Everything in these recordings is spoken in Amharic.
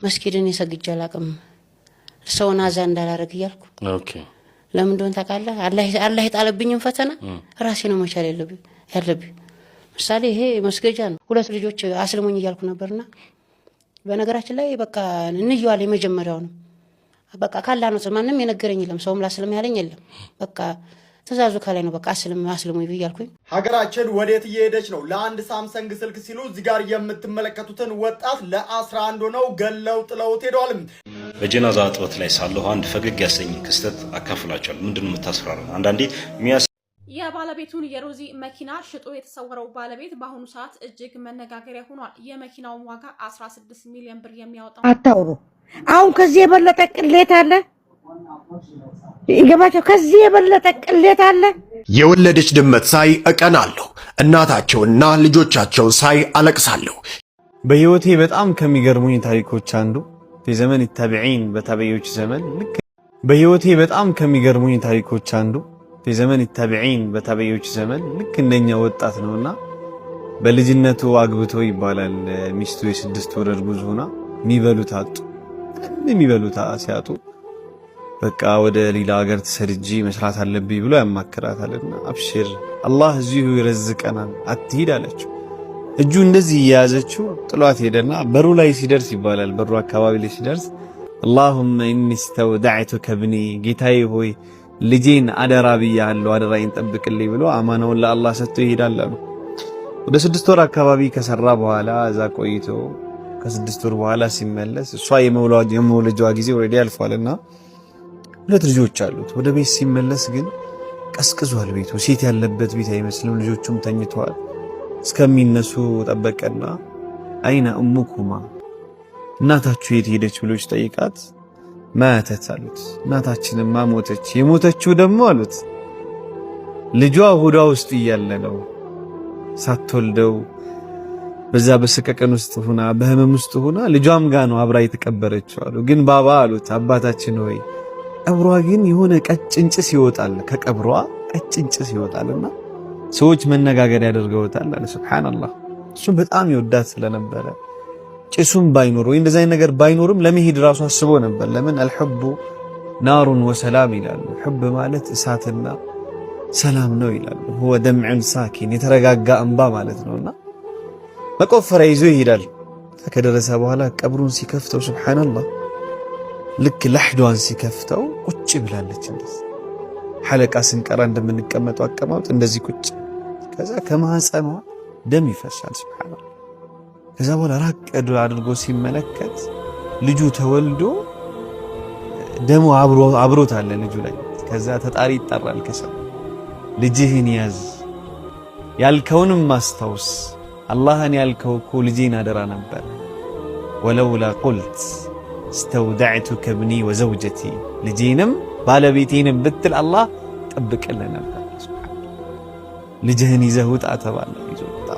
መስጊድን ይሰግጃ አላቅም ሰውና አዛ እንዳላረግ ይያልኩ ኦኬ ለምን እንደሆነ ታውቃለህ አላህ ይጣለብኝን ፈተና ራሴ ነው መቻል ያለብኝ ምሳሌ ይሄ መስገጃ ነው ሁለት ልጆች አስልሙኝ ይያልኩ ነበርና በነገራችን ላይ በቃ እንይዋል የመጀመሪያው ነው በቃ ካላ ነው ማንንም የነገረኝ የለም ሰውም ላስልም ያለኝ የለም በቃ ተዛዙ ካላይ ነው በቃ አስልሙ ይያልኩኝ ሀገራችን ወዴት እየሄደች ነው ለአንድ ሳምሰንግ ስልክ ሲሉ እዚህ ጋር የምትመለከቱትን ወጣት ለ11 ሆነው ገለው ጥለውት ሄደዋል በጀናዛ አጥበት ላይ ሳለሁ አንድ ፈገግ ያሰኝ ክስተት አካፍላችኋለሁ ምንድነው የምታስፈራረው አንዳንዴ የባለቤቱን የሮዚ መኪና ሽጦ የተሰወረው ባለቤት በአሁኑ ሰዓት እጅግ መነጋገሪያ ሆኗል የመኪናውን ዋጋ 16 ሚሊዮን ብር የሚያወጣው አታውሩ አሁን ከዚህ የበለጠ ቅሌት አለ ይገባቸው ከዚህ የበለጠ ቅሌት አለ የወለደች ድመት ሳይ እቀናለሁ እናታቸውና ልጆቻቸውን ሳይ አለቅሳለሁ በህይወቴ በጣም ከሚገርሙኝ ታሪኮች አንዱ የዘመን ታቢዒን በታቢዒዎች ዘመን ልክ በህይወቴ በጣም ከሚገርሙኝ ታሪኮች አንዱ የዘመን ታቢዒን በታቢዒዎች ዘመን ልክ እንደኛ ወጣት ነውና በልጅነቱ አግብቶ ይባላል ሚስቱ የ6 ወር እርጉዝ ሆና የሚበሉት አጡ የሚበሉት ሲያጡ በቃ ወደ ሌላ ሀገር ተሰድጂ መስራት አለብኝ ብሎ ያማከራታልና አብሽር አላህ እዚሁ ይረዝቀናል አትሂድ አለችው እጁ እንደዚህ ያያዘችው ጥሏት ሄደና በሩ ላይ ሲደርስ ይባላል በሩ አካባቢ ላይ ሲደርስ اللهم اني استودعتك ابني ጌታዬ ሆይ ልጄን አደራ ብያለሁ አደራዬን ጠብቅልኝ ብሎ አማናውን ለአላህ ሰጥቶ ይሄዳል አሉ ወደ 6 ወር አካባቢ ከሰራ በኋላ እዛ ቆይቶ ከ6 ወር በኋላ ሲመለስ እሷ የመውለጃዋ ጊዜ ኦሬዲ አልፏልና ሁለት ልጆች አሉት ወደ ቤት ሲመለስ ግን ቀስቅዟል ቤቱ ሴት ያለበት ቤት አይመስልም ልጆቹም ተኝተዋል እስከሚነሱ ጠበቀና አይና እሙኩማ እናታችሁ የት ሄደች ብሎ ሲጠይቃት ማተት አሉት እናታችንማ ሞተች የሞተችው ደግሞ አሉት ልጇ ሆዷ ውስጥ እያለ ነው ሳትወልደው በዛ በሰቀቀን ውስጥ ሆና በህመም ውስጥ ሆና ልጇም ጋር ነው አብራ የተቀበረችው አሉ ግን ባባ አሉት አባታችን ሆይ ቀብሯ ግን የሆነ ቀጭን ጭስ ይወጣል ከቀብሯ ቀጭን ጭስ ይወጣልና ሰዎች መነጋገር ያደርገውታል አለ ሱብሃንአላህ እሱ በጣም ይወዳት ስለነበረ ጭሱም ባይኖር ወይ እንደዛ ነገር ባይኖርም ለመሄድ ራሱ አስቦ ነበር ለምን الحب نار وسلام ይላሉ حب ማለት እሳትና ሰላም ነው ይላሉ هو دمع ساكن የተረጋጋ እንባ ማለት ነውና መቆፈሪያ ይዞ ይሄዳል ከደረሰ በኋላ ቀብሩን ሲከፍተው ሱብሃንአላህ ልክ ለህዷን ሲከፍተው ቁጭ ብላለች እንደዚህ ሐለቃ ስንቀራ እንደምንቀመጠው አቀማውጥ እንደዚህ ቁጭ ከዛ ከማህፀኗ ደም ይፈሳል ሱብሃንአላህ ከዛ በኋላ ራቅ አድርጎ ሲመለከት ልጁ ተወልዶ ደሙ አብሮት አለ ልጁ ላይ ከዛ ተጣሪ ይጣራል ከሰው ልጅህን ያዝ ያልከውንም ማስታውስ አላህን ያልከው እኮ ልጄን አደራ ነበር ወለውላ ቁልት استودعتك ابني وزوجتي ልጄንም ባለቤቴንም ብትል አላህ ጠብቀልን ነበር ልጅህን ይዘህ ውጣ ተባለ ይዞ ወጣ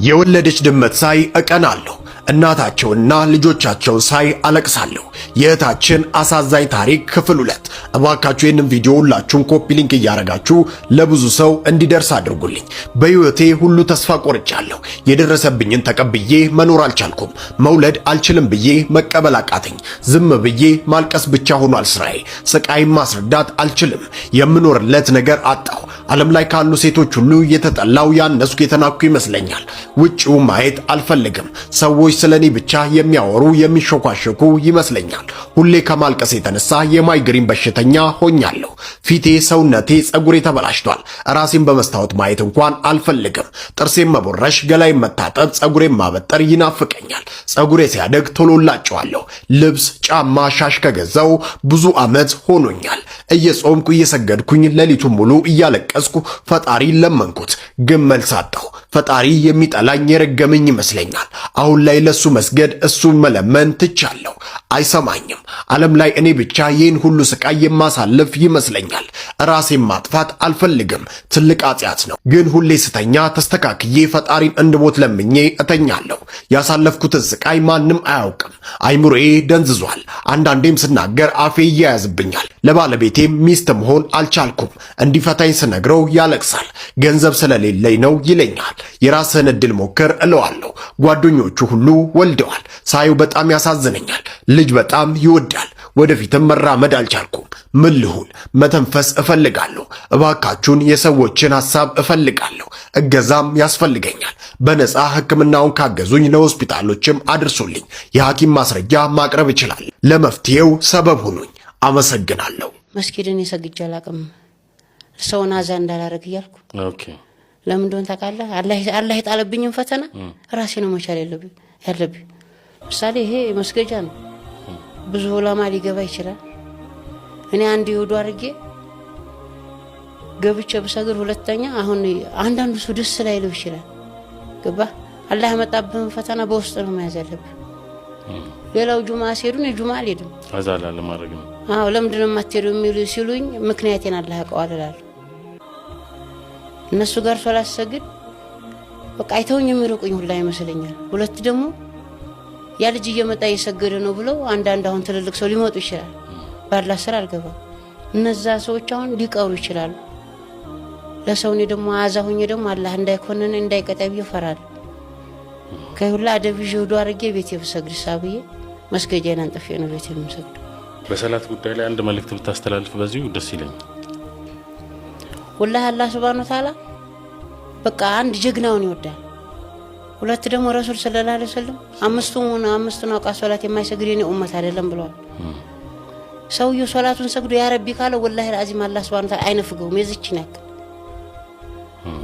የወለደች ድመት ሳይ እቀናለሁ እናታቸውና ልጆቻቸውን ሳይ አለቅሳለሁ የእህታችን አሳዛኝ ታሪክ ክፍል 2 እባካችሁ ይህንን ቪዲዮ ሁላችሁም ኮፒ ሊንክ እያረጋችሁ ለብዙ ሰው እንዲደርስ አድርጉልኝ በህይወቴ ሁሉ ተስፋ ቆርጫለሁ የደረሰብኝን ተቀብዬ መኖር አልቻልኩም መውለድ አልችልም ብዬ መቀበል አቃተኝ ዝም ብዬ ማልቀስ ብቻ ሆኗል ስራዬ ስቃይም ማስረዳት አልችልም የምኖርለት ነገር አጣሁ ዓለም ላይ ካሉ ሴቶች ሁሉ የተጠላው ያነስኩ የተናኩ ይመስለኛል ውጪው ማየት አልፈልግም ሰዎች ስለኔ ብቻ የሚያወሩ የሚሾካሸኩ ይመስለኛል ሁሌ ከማልቀስ የተነሳ የማይግሪን በሽተኛ ሆኛለሁ ፊቴ ሰውነቴ ጸጉሬ ተበላሽቷል ራሴን በመስታወት ማየት እንኳን አልፈልግም ጥርሴን መቦረሽ ገላይ መታጠብ ጸጉሬን ማበጠር ይናፍቀኛል ጸጉሬ ሲያደግ ቶሎላጨዋለሁ ልብስ ጫማ ሻሽ ከገዛው ብዙ አመት ሆኖኛል እየጾምኩ እየሰገድኩኝ ለሊቱን ሙሉ እያለቀስኩ ፈጣሪ ለመንኩት ግን መልስ አጣሁ ፈጣሪ የሚጠላኝ የረገመኝ ይመስለኛል አሁን ላይ ለሱ መስገድ እሱን መለመን ትቻለሁ አይሰማኝም ዓለም ላይ እኔ ብቻ ይህን ሁሉ ስቃይ የማሳልፍ ይመስለኛል ራሴን ማጥፋት አልፈልግም ትልቅ ኃጢአት ነው ግን ሁሌ ስተኛ ተስተካክዬ ፈጣሪን እንድሞት ለምኜ እተኛለሁ ያሳለፍኩትን ስቃይ ማንም አያውቅም አይምሮዬ ደንዝዟል። አንዳንዴም ስናገር አፌ ይያያዝብኛል። ለባለቤቴም ሚስት መሆን አልቻልኩም። እንዲፈታኝ ስነግረው ያለቅሳል። ገንዘብ ስለሌለኝ ነው ይለኛል። የራስህን እድል ሞክር እለዋለሁ። ጓደኞቹ ሁሉ ወልደዋል። ሳየው በጣም ያሳዝነኛል። ልጅ በጣም ይወዳል። ወደፊትም መራመድ አልቻልኩም። ምን ልሁን? መተንፈስ እፈልጋለሁ። እባካችሁን የሰዎችን ሐሳብ እፈልጋለሁ። እገዛም ያስፈልገኛል። በነፃ ሕክምናውን ካገዙኝ ለሆስፒታሎችም አድርሱልኝ። የሐኪም ማስረጃ ማቅረብ ይችላል። ለመፍትሄው ሰበብ ሁኑኝ። አመሰግናለሁ። መስጊድን የሰግጄ አላቅም። ሰውን አዛ እንዳላረግ እያልኩ ለምን እንደሆነ ታውቃለህ? አላህ የጣለብኝን ፈተና ራሴ ነው መቻል ያለብኝ። ምሳሌ ይሄ መስገጃ ነው። ብዙ ዑለማ ሊገባ ይችላል። እኔ አንድ ይወዱ አድርጌ ገብቼ ብሰግር ሁለተኛ አሁን አንዳንዱ ሰው ደስ ላይለው ይችላል። ገባ? አላህ ያመጣብህን ፈተና በውስጥ ነው መያዝ ያለብህ። ሌላው ጁማ ሲሄዱን የጁማ አልሄድም አዛላ ለማድረግ ነው። አዎ ለምንድን ነው የማትሄዱ የሚሉ ሲሉኝ ምክንያቴን አላህ ያውቀዋል እላለሁ። እነሱ ጋር ሶላት ሰግድ በቃ አይተውኝ የሚርቁኝ ሁላ ይመስለኛል። ሁለት ደግሞ ያ ልጅ እየመጣ እየሰገደ ነው ብለው አንዳንድ አሁን ትልልቅ ሰው ሊመጡ ይችላል። ባላህ ስራ አልገባ እነዛ ሰዎች አሁን ሊቀሩ ይችላሉ። ለሰውኔ ደግሞ አዛሁኝ ደግሞ አላህ እንዳይኮነን እንዳይቀጣይ ይፈራል። ከሁላ አደብዥ ወዶ አርጌ ቤቴ ብሰግድ ሳብዬ መስገጃዬን አንጥፌ ነው ቤቴ የምሰግድ። በሰላት ጉዳይ ላይ አንድ መልእክት ብታስተላልፍ በዚሁ ደስ ይለኛል። ወላሂ አላህ ሱብሃነሁ ወተዓላ በቃ አንድ ጀግናውን ይወዳል። ሁለት ደግሞ ረሱል ሰለላሁ ዐለይሂ ወሰለም አምስቱን አውቃት ሶላት የማይሰግድ የኔ ኡመት አይደለም ብለዋል። ሰውየው ሶላቱን ሰግዶ ያ ረቢ ካለ ወላሂ አዚም አላህ ሱብሃነሁ ወተዓላ አይነፍገውም። የዚችን ያክል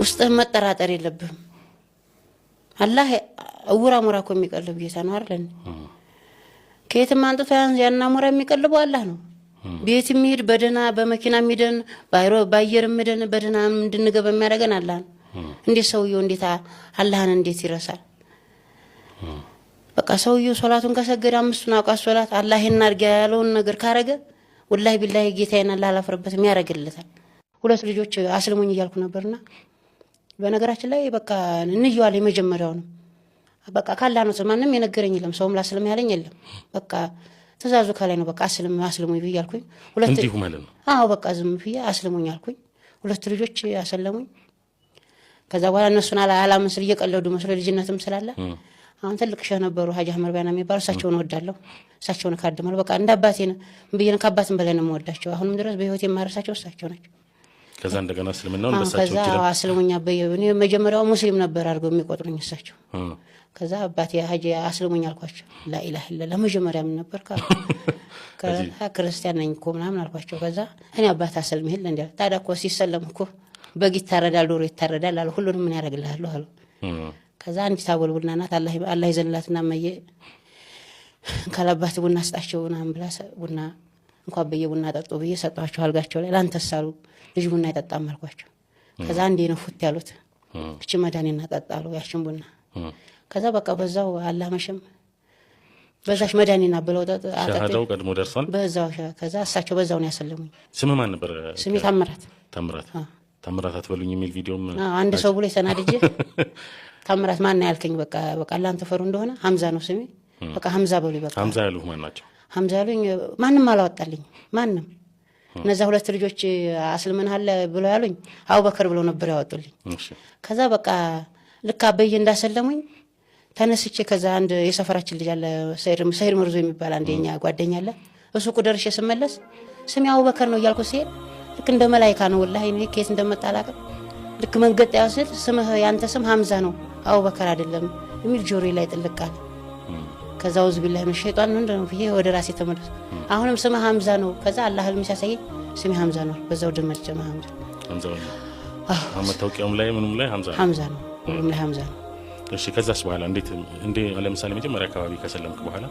ውስጥህ መጠራጠር የለብህም። አላህ እውራ ሙራ እኮ የሚቀልብ ጌታ ነው አይደል? ከየትም አንጥቶ ያና ሙራ የሚቀልበው አላህ ነው። ቤት የሚሄድ በደና በመኪና የሚደን ባየር የሚደን በደና እንድንገባ የሚያደርገን አላህ ነው። እንዴት ሰውየው እንዴት አላህን እንዴት ይረሳል? በቃ ሰውየው ሶላቱን ከሰገደ አምስቱን አውቃት ሶላት አላህ ይናርጋ ያለውን ነገር ካረገ ወላሂ ቢላሂ ጌታዬን አላህ አላፈረበትም ያረግልታል። ሁለት ልጆች አስልሙኝ እያልኩ ነበርና በነገራችን ላይ በቃ እንየዋል የመጀመሪያው ነው። በቃ ካላህ ነው ማንም የነገረኝ የለም። ሰውም ላስልም ያለኝ የለም። በቃ ትእዛዙ ከላይ ነው። በቃ አስልሙኝ ብያልኩኝ ሁለት እንዲሁ ማለት ነው። አዎ በቃ ዝም ብዬ አስልሙኝ አልኩኝ። ሁለት ልጆች አሰለሙኝ። ከዛ በኋላ እነሱን አላምን ስል እየቀለዱ መስሎ ልጅነትም ስላለ አሁን ትልቅ ሸህ ነበሩ ሀጂ አህመድ ቢያና የሚባሉ እሳቸውን እወዳለሁ። እሳቸውን ካድማለሁ። በቃ እንደ አባቴ ነው ብዬ ከአባትም በላይ ነው የምወዳቸው። አሁንም ድረስ በህይወት የማረሳቸው እሳቸው ናቸው። ከዛ እንደገና እስልምናውን በሳቸው ይችላል። ከዛ አስልሙኛ በየኔ መጀመሪያው ሙስሊም ነበር አድርገው የሚቆጥሩኝ እሳቸው። ከዛ አባቴ ሀጂ አስልሙኝ አልኳቸው። ላኢላሀ ኢለላህ መጀመሪያም ነበር ክርስቲያን ነኝ እኮ ምናምን አልኳቸው። ከዛ እኔ አባት አስልም ይሄል እንዴ ታዲያ እኮ ሲሰለም እኮ በግ ይታረዳል፣ ዶሮ ይታረዳል አሉ። ሁሉንም ምን ያደርግልሃሉ አሉ። ከዛ አንዲት አቦል ቡና ናት አላህ ይዘንላትና መየ ካላባት ቡና ስጣቸው ምናምን ብላ ቡና እንኳን በየቡና ጠጡ ብዬ ሰጣቸው። አልጋቸው ላይ ላንተሳሉ ልጅ ቡና ይጠጣም አልኳቸው። ከዛ አንዴ ነው ፉት ያሉት እቺ መዳኔና ጠጣሉ ያችን ቡና። ከዛ በቃ በዛው አላህ መሸም በዛሽ መዳኔና ብለው ሻሃዳው ቀድሞ ደርሷል በዛው። ከዛ እሳቸው በዛው ነው ያሰለሙኝ። ስም ማን ነበር? ስሜ ታምራት አትበሉኝ የሚል ቪዲዮም አንድ ሰው ብሎ የተናደጀ ታምራት ማን ያልከኝ በቃ አላህን ተፈሩ እንደሆነ ሐምዛ ነው ስሜ። በቃ ሐምዛ በሉ በቃ ሐምዛ ያሉህ ማን ናቸው? ሐምዛ ያሉኝ ማንም አላወጣልኝ ማንም። እነዛ ሁለት ልጆች አስልምናል ብለው ያሉኝ አቡበከር ብለው ነበር ያወጡልኝ። ከዛ በቃ ልክ አበየ እንዳሰለሙኝ ተነስቼ ከዛ አንድ የሰፈራችን ልጅ አለ ሰይድ መርዞ የሚባል አንደኛ ጓደኛ አለ። እሱ ቁደርሽ ስመለስ ስሜ አቡበከር ነው እያልኩ ሲሄድ ልክ እንደ መላእክት ነው ወላሂ እኔ ከየት እንደመጣ አላውቅም። ልክ መንገድ ያውስል ስምህ ያንተ ስም ሐምዛ ነው አቡበከር አይደለም የሚል ጆሮዬ ላይ ጥልቅ አለ። ከዛ ውዝ ቢላህ ምን ሸይጣን ነው እንደው ብዬ ወደ ራሴ ተመለስ። አሁንም ስምህ ሐምዛ ነው። ከዛ አላህ ህልም ሲያሳይ ስሜ ሐምዛ ነው። በዛው ድመት ጀማ ሐምዛ ነው። መታወቂያውም ላይ ምንም ላይ ሐምዛ ነው። ሁሉም ላይ ሐምዛ ነው። እሺ ከዛስ በኋላ እንዴ ለምሳሌ መጀመሪያ አካባቢ ከሰለምክ በኋላ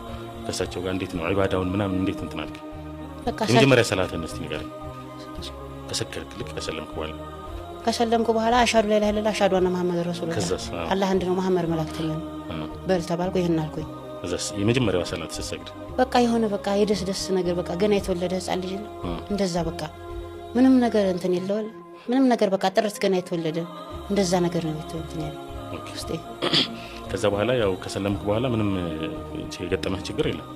ከሳቸው ጋር እንዴት ነው ዒባዳውን ምናምን እንዴት እንትን አልክ? በቃ የመጀመሪያ ሰላትን እስቲ ንገረኝ። ከሰከርክ ልክ ከሰለምኩ በኋላ አሻዱ ላይ ለላ አሻዱ አነ መሐመድ ረሱሉላህ አላህ አንድ ነው መሐመድ መላእክተኛ ነው በል ተባልኩ። ይሄን አልኩኝ። እዛስ የመጀመሪያው ሰላት ስትሰግድ በቃ የሆነ በቃ የደስ ነገር በቃ ገና የተወለደ ህፃን ልጅ ነው እንደዛ በቃ ምንም ነገር እንትን የለውም ምንም ነገር በቃ ጥርት ገና የተወለደ እንደዛ ነገር ነው እንትን ያለው። ከዛ በኋላ ያው ከሰለምክ በኋላ ምንም የገጠመህ ችግር የለም?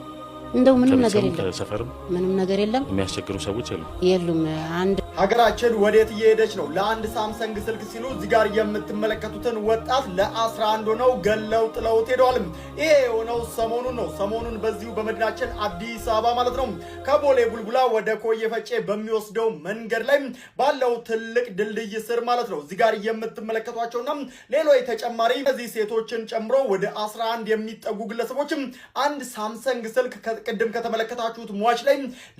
እንደው ምንም ነገር የለም። ከሰፈርም ምንም ነገር የለም። የሚያስቸግሩ ሰዎች የሉም። አንድ ሀገራችን ወዴት እየሄደች ነው? ለአንድ ሳምሰንግ ስልክ ሲሉ እዚህ ጋር የምትመለከቱትን ወጣት ለ11 ሆነው ገለው ጥለውት ሄደዋል። ይሄ የሆነው ሰሞኑን ነው። ሰሞኑን በዚሁ በመዲናችን አዲስ አበባ ማለት ነው ከቦሌ ቡልቡላ ወደ ኮዬ ፈጬ በሚወስደው መንገድ ላይ ባለው ትልቅ ድልድይ ስር ማለት ነው እዚህ ጋር የምትመለከቷቸውና ሌሎች ተጨማሪ እነዚህ ሴቶችን ጨምሮ ወደ 11 የሚጠጉ ግለሰቦችም አንድ ሳምሰንግ ስልክ ቅድም ከተመለከታችሁት ሟች ላይ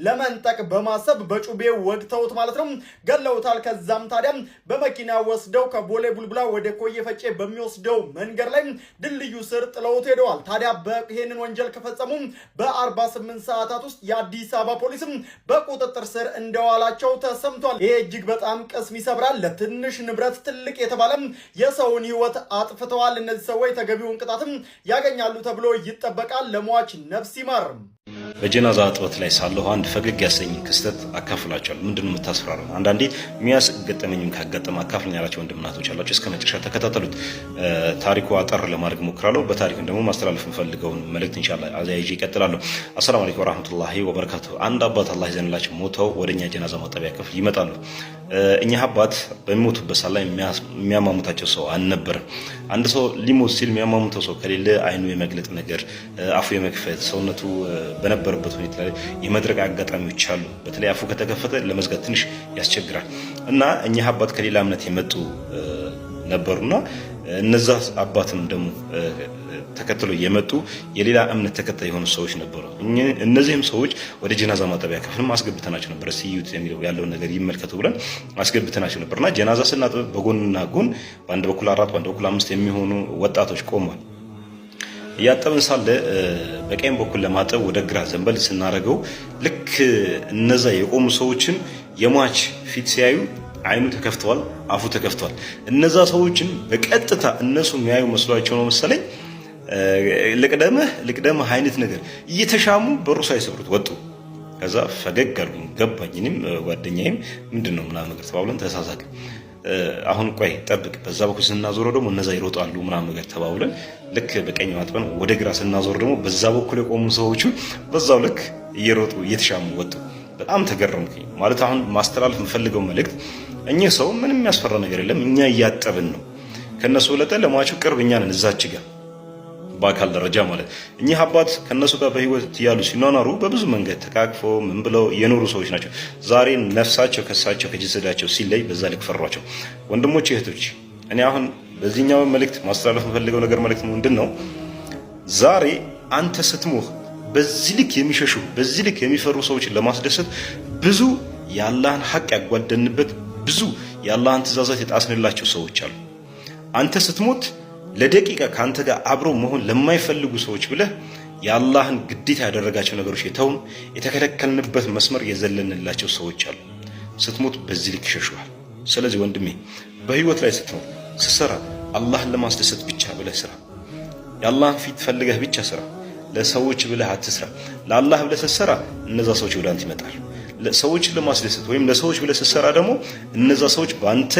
ለመንጠቅ በማሰብ በጩቤ ወግተውት ማለት ነው ገለውታል። ከዛም ታዲያ በመኪና ወስደው ከቦሌ ቡልቡላ ወደ ኮዬ ፈጬ በሚወስደው መንገድ ላይ ድልድዩ ስር ጥለውት ሄደዋል። ታዲያ ይሄንን ወንጀል ከፈጸሙ በ48 ሰዓታት ውስጥ የአዲስ አበባ ፖሊስም በቁጥጥር ስር እንደዋላቸው ተሰምቷል። ይሄ እጅግ በጣም ቅስም ይሰብራል። ለትንሽ ንብረት ትልቅ የተባለ የሰውን ሕይወት አጥፍተዋል። እነዚህ ሰዎች ተገቢውን ቅጣትም ያገኛሉ ተብሎ ይጠበቃል። ለሟች ነፍስ ይማር። በጀናዛ እጥበት ላይ ሳለሁ አንድ ፈገግ ያሰኝ ክስተት አካፍላችኋለሁ። ምንድነው የምታስፈራረው? አንዳንዴ የሚያስገጠመኝም ካጋጠመ አካፍልኝ ያላችሁ ወንድምናቶች አላችሁ። እስከ መጨረሻ ተከታተሉት። ታሪኩ አጠር ለማድረግ ሞክራለሁ። በታሪኩን ደግሞ ማስተላለፍ የምፈልገውን መልእክት ኢንሻአላህ አዛይጂ ይቀጥላለሁ። አሰላሙ አለይኩም ወራህመቱላሂ ወበረካቱ። አንድ አባት አላህ ይዘንላቸው ሞተው ወደኛ ጀናዛ ማጠቢያ ክፍል ይመጣሉ። እኛ አባት በሚሞቱበት ሰዓት ላይ የሚያማሙታቸው ሰው አልነበረም። አንድ ሰው ሊሞት ሲል የሚያማሙተው ሰው ከሌለ አይኑ የመግለጥ ነገር፣ አፉ የመክፈት ሰውነቱ በነበረበት ሁኔታ ላይ የመድረቅ አጋጣሚዎች አሉ። በተለይ አፉ ከተከፈተ ለመዝጋት ትንሽ ያስቸግራል እና እኛ አባት ከሌላ እምነት የመጡ ነበሩና እነዛ አባትም ደግሞ ተከትሎ የመጡ የሌላ እምነት ተከታይ የሆኑ ሰዎች ነበሩ። እነዚህም ሰዎች ወደ ጀናዛ ማጠቢያ ክፍልም አስገብተናቸው ነበር። ሲዩት የሚለው ያለውን ነገር ይመልከቱ ብለን አስገብተናቸው ነበርና ጀናዛ ስናጥብ በጎንና ጎን በአንድ በኩል 4 በአንድ በኩል 5 የሚሆኑ ወጣቶች ቆመዋል። እያጠብን ሳለ በቀኝ በኩል ለማጠብ ወደ ግራ ዘንበል ስናደርገው ልክ እነዛ የቆሙ ሰዎችን የሟች ፊት ሲያዩ አይኑ ተከፍተዋል፣ አፉ ተከፍተዋል። እነዛ ሰዎችን በቀጥታ እነሱ የሚያዩ መስሏቸው ነው መሰለኝ ልቅደምህ አይነት ነገር እየተሻሙ በሩ ሳይሰብሩት ወጡ። ከዛ ፈገግ አልኩኝ፣ ገባኝ። እኔም ጓደኛዬም ምንድነው ምናምን ነገር ተባብለን ተሳሳቅን። አሁን ቆይ ጠብቅ፣ በዛ በኩል ስናዞረው ደግሞ እነዛ ይሮጣሉ ምናምን ነገር ተባብለን ልክ በቀኝ ማጥበን ወደ ግራ ስናዞር ደግሞ በዛ በኩል የቆሙ ሰዎቹ በዛው ልክ እየሮጡ እየተሻሙ ወጡ። በጣም ተገረምኩኝ። ማለት አሁን ማስተላለፍ የምፈልገው መልእክት እኚህ ሰው ምንም የሚያስፈራ ነገር የለም፣ እኛ እያጠብን ነው። ከነሱ ወለተ ለሟቹ ቅርብ እኛ ነን እዛች ጋር በአካል ደረጃ ማለት። እኚህ አባት ከነሱ ጋር በህይወት ያሉ ሲኗኗሩ በብዙ መንገድ ተቃቅፈው ምን ብለው የኖሩ ሰዎች ናቸው። ዛሬ ነፍሳቸው ከሳቸው ከጅስዳቸው ሲለይ በዛ ልክ ፈሯቸው። ወንድሞች እህቶች፣ እኔ አሁን በዚህኛው መልእክት ማስተላለፍ የምፈልገው ነገር መልእክት ምንድን ነው? ዛሬ አንተ ስትሞት በዚህ ልክ የሚሸሹ በዚህ ልክ የሚፈሩ ሰዎችን ለማስደሰት ብዙ የአላህን ሐቅ ያጓደንበት ብዙ የአላህን ትእዛዛት የጣስንላቸው ሰዎች አሉ። አንተ ስትሞት ለደቂቃ ካንተ ጋር አብሮ መሆን ለማይፈልጉ ሰዎች ብለህ የአላህን ግዴታ ያደረጋቸው ነገሮች የተውን የተከለከልንበት መስመር የዘለንላቸው ሰዎች አሉ። ስትሞት በዚህ ልክ ይሸሹሃል። ስለዚህ ወንድሜ በህይወት ላይ ስትኖር ስትሰራ አላህን ለማስደሰት ብቻ ብለህ ስራ። የአላህን ፊት ፈልገህ ብቻ ስራ። ለሰዎች ብለህ አትስራ። ለአላህ ብለህ ስትሰራ እነዛ ሰዎች ወደ አንተ ይመጣሉ። ለሰዎች ለማስደሰት ወይም ለሰዎች ብለህ ስትሰራ ደግሞ እነዛ ሰዎች በአንተ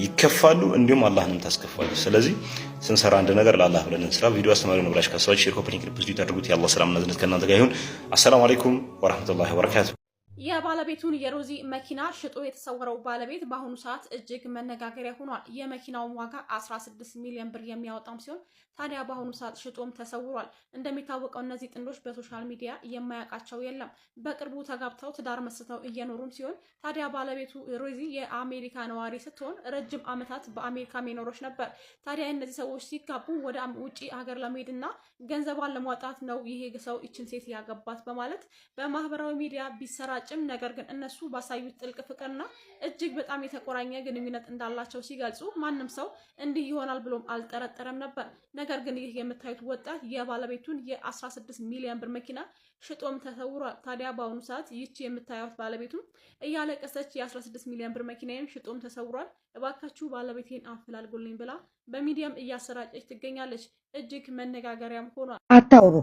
ይከፋሉ፣ እንዲሁም አላህንም ታስከፋሉ። ስለዚህ ስንሰራ አንድ ነገር ለአላህ ብለን እንስራ። ቪዲዮ አስተማሪ ነው ብላችሁ ካሰባችሁ ሼር፣ ኮፒ ሊንክ ብዙ ያድርጉት። የአላህ ሰላም እና እዝነት ከእናንተ ጋር ይሁን። አሰላሙ አለይኩም ወራህመቱላሂ ወበረካቱ። የባለቤቱን የሮዚ መኪና ሽጦ የተሰወረው ባለቤት በአሁኑ ሰዓት እጅግ መነጋገሪያ ሆኗል። የመኪናውን ዋጋ 16 ሚሊዮን ብር የሚያወጣም ሲሆን ታዲያ በአሁኑ ሰዓት ሽጦም ተሰውሯል። እንደሚታወቀው እነዚህ ጥንዶች በሶሻል ሚዲያ የማያውቃቸው የለም። በቅርቡ ተጋብተው ትዳር መስርተው እየኖሩም ሲሆን ታዲያ ባለቤቱ ሮዚ የአሜሪካ ነዋሪ ስትሆን ረጅም ዓመታት በአሜሪካ ሜኖሮች ነበር። ታዲያ እነዚህ ሰዎች ሲጋቡ ወደ ውጪ ሀገር ለመሄድና ገንዘቧን ለማውጣት ነው ይሄ ሰው ይችን ሴት ያገባት በማለት በማህበራዊ ሚዲያ ቢሰራጭ ነገር ግን እነሱ ባሳዩት ጥልቅ ፍቅርና እጅግ በጣም የተቆራኘ ግንኙነት እንዳላቸው ሲገልጹ ማንም ሰው እንዲህ ይሆናል ብሎም አልጠረጠረም ነበር። ነገር ግን ይህ የምታዩት ወጣት የባለቤቱን የ16 ሚሊዮን ብር መኪና ሽጦም ተሰውሯል። ታዲያ በአሁኑ ሰዓት ይቺ የምታዩት ባለቤቱን እያለቀሰች የ16 ሚሊዮን ብር መኪናዬን ሽጦም ተሰውሯል፣ እባካችሁ ባለቤቴን አፈላልጉልኝ ብላ በሚዲያም እያሰራጨች ትገኛለች። እጅግ መነጋገሪያም ሆኗል። አታውሩ።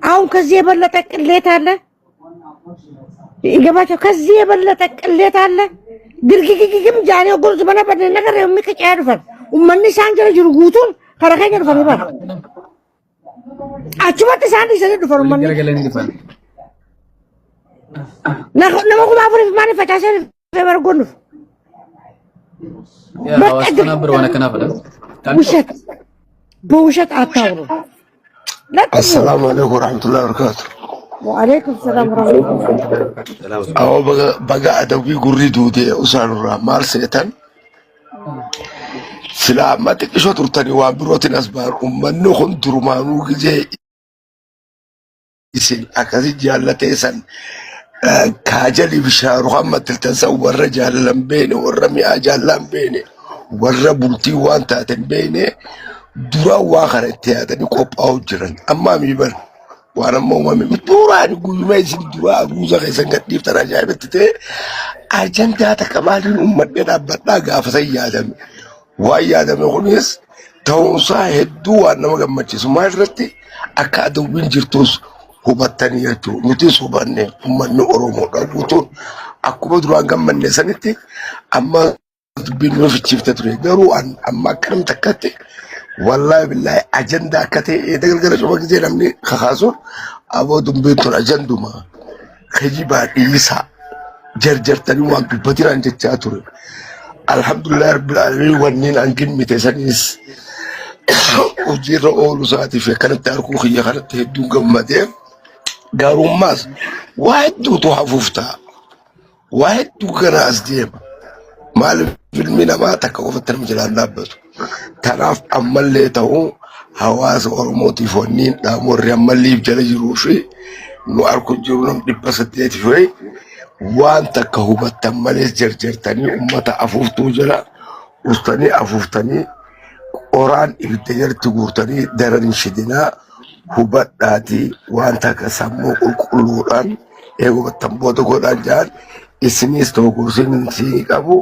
አሁን ከዚህ የበለጠ ቅሌት አለ? ይገባቸው። ከዚህ የበለጠ ቅሌት አለ? ድርጊግግም ጃኔ ጉርዝ በነበደ ነገር የሚቀጭ ያድፈር ኡመኒ ሳንጀረ ጅርጉቱን Karakanya dufan iba. Achumatti sandi sadi dufan man. Nama kuma afur mani facase fever gonduf. Ya hawas kenapa wana kenapa dah? Buset. Buset atau. Assalamualaikum warahmatullahi wabarakatuh. Waalaikumsalam warahmatullahi wabarakatuh. Awo baga adawi gurri duude usaanurraa maal seetan silaa amma xiqqishoo turtanii waan birootiin as ba'an ummanni kun durumaanuu gizee isin akkasi jaallatee san kaajali bishaaru hamma tiltan san warra jaallalan beene warra mi'aa jaallan beene warra bultii waan taaten beene duraan waa kana itti yaadanii qophaa'uu jiran ammaa miiban waan amma uumame duraan guyyuma isin duraa aruuza keessan gadhiiftan ajaa'ibatti ta'e ajandaa takka maaliin uummadhee dhaabbadhaa gaafa san yaadame waan yaadame kunis ta'uunsaa hedduu waan nama gammachiisu maal irratti akka adawwiin jirtus hubattanii jechuudha nutis hubanne uummanni Oromoodha guutuun akkuma duraan gammanne sanitti amma dubbiin nu fichiifte ture garuu amma akkanam takkatti wallahi billahi ajanda akka ta'e dagalgala cufa gisee namni kakaasuun aboo dubbiin tun ajanduma kijibaa dhiisaa jarjartanii waan dubbatinaan jechaa ture alhamdulillah rabbil alamin wanniin angin mite sanis hojiirra oolu isaatiif akkanatti harkuu kiyya kanatti hedduun gammadee gaarummaas waa hedduutu hafuuf ta'a waa hedduu kana as deema maaliif ilmi namaa takka qofatti nama jilaan dhaabbatu tanaaf ammallee ta'uu hawaasa Oromootiif wanniin dhaamorri ammalliif jala jiruu fi nu arku jiru nam 800 fi waan takka hubattan malees jarjartanii ummata afuuftuu jala ustanii afuuftanii qoraan ibidda jalatti guurtanii daran shidinaa hubadhaatii waan takka sammuu qulqulluudhaan eegubattan booda godhaan jaan isinis ta'u goosiin isin qabu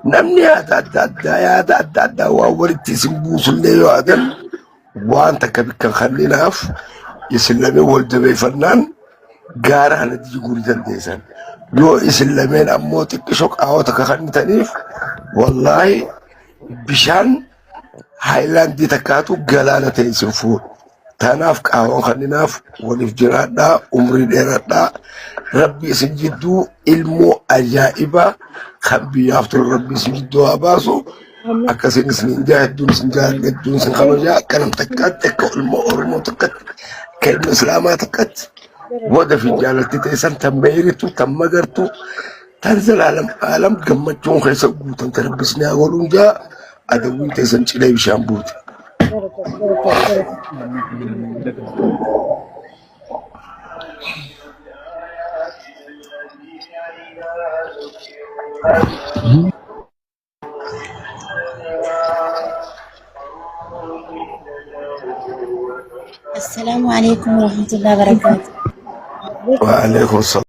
namni yaada adda addaa waan walitti isin buusullee yoo aadan waan takka bikkan kanninaaf isin lameen wal jabeeffannaan gaara kanatti jiguurii dandeessan yoo isin lameen ammoo xiqqishoo qaawota kakannitaniif wallaahi bishaan haayilaandii takkaatu galaana ta'e isin fuudhu tanaaf qaawwan kanninaaf waliif jiraadhaa umrii dheeradhaa rabbi isin jidduu ilmoo ajaa'ibaa kan biyyaaf ture rabbi isin jidduu haa baasu akkasiin isin jaa hedduun isin jaalladha hedduun isin kabajaa akkanam takkaatti akka ilmoo Oromoo takkaatti akka ilma Islaamaa takkaatti wada fi jaalatti teessan tan meeritu tan magartu tan zalaalam aalam gammachuun keessa guutan tan rabbisni haa godhuun jaa adawwiin teessan cilee bishaan buute. السلام عليكم ورحمة الله وبركاته. وعليكم السلام.